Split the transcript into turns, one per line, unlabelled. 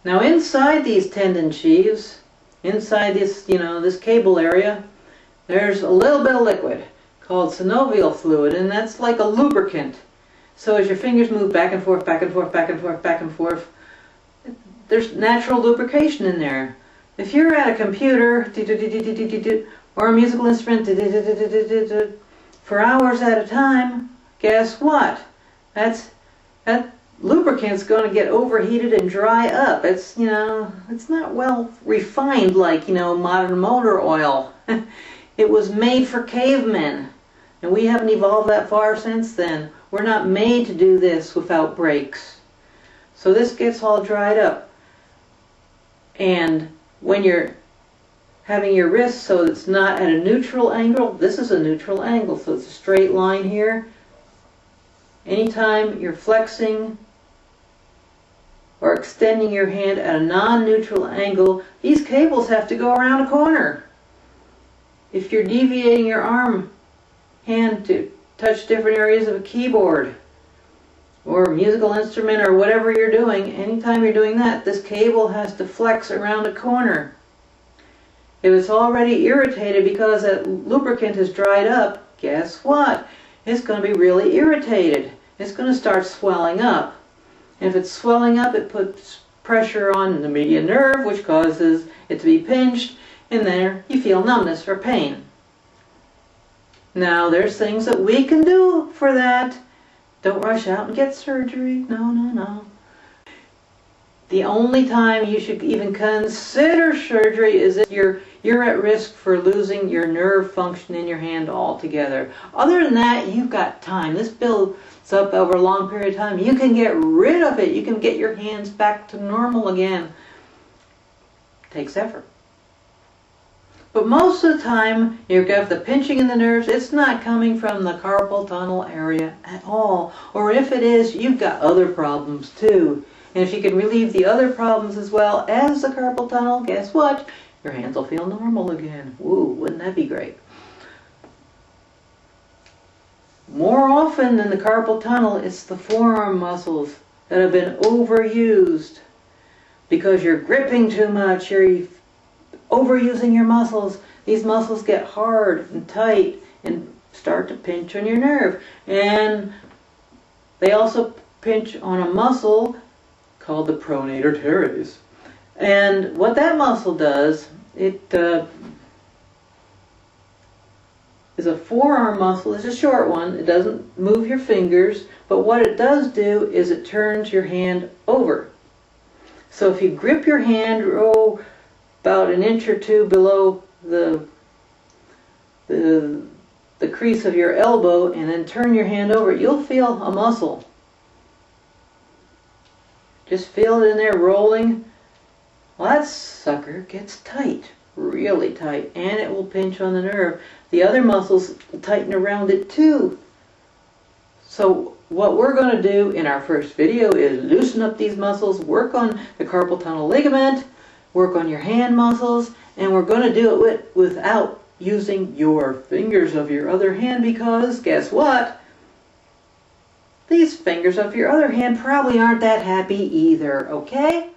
Now inside these tendon sheaths, inside this, this cable area, there's a little bit of liquid called synovial fluid, and that's like a lubricant. So as your fingers move back and forth, back and forth, back and forth, back and forth, there's natural lubrication in there. If you're at a computer or a musical instrument for hours at a time, guess what? That lubricant's going to get overheated and dry up. It's, it's not well refined like, modern motor oil. It was made for cavemen, and we haven't evolved that far since then. We're not made to do this without brakes. So this gets all dried up. And when you're having your wrist so it's not at a neutral angle, this is a neutral angle, so it's a straight line here. Anytime you're flexing or extending your hand at a non-neutral angle, these cables have to go around a corner. If you're deviating your hand to touch different areas of a keyboard or a musical instrument or whatever you're doing, anytime you're doing that, this cable has to flex around a corner. If it's already irritated because that lubricant is dried up, guess what? It's going to be really irritated. It's going to start swelling up. And if it's swelling up, it puts pressure on the median nerve, which causes it to be pinched, and there you feel numbness or pain. Now, there's things that we can do for that. Don't rush out and get surgery. No, no, no. The only time you should even consider surgery is if you're at risk for losing your nerve function in your hand altogether. Other than that, you've got time. This builds up over a long period of time. You can get rid of it. You can get your hands back to normal again. It takes effort. But most of the time, you have the pinching in the nerves. It's not coming from the carpal tunnel area at all. Or if it is, you've got other problems too. And if you can relieve the other problems as well as the carpal tunnel, guess what? Your hands will feel normal again. Woo, wouldn't that be great? More often than the carpal tunnel, it's the forearm muscles that have been overused because you're gripping too much, you're overusing your muscles. These muscles get hard and tight and start to pinch on your nerve. And they also pinch on a muscle called the pronator teres. And what that muscle does, it is a forearm muscle. It's a short one. It doesn't move your fingers, but what it does do is it turns your hand over. So if you grip your hand about an inch or two below the crease of your elbow and then turn your hand over, you'll feel a muscle. Just feel it in there rolling. Well, that sucker gets tight, really tight, and it will pinch on the nerve. The other muscles will tighten around it too. So what we're going to do in our first video is loosen up these muscles, work on the carpal tunnel ligament, work on your hand muscles, and we're going to do it without using your fingers of your other hand because, guess what? These fingers of your other hand probably aren't that happy either, okay?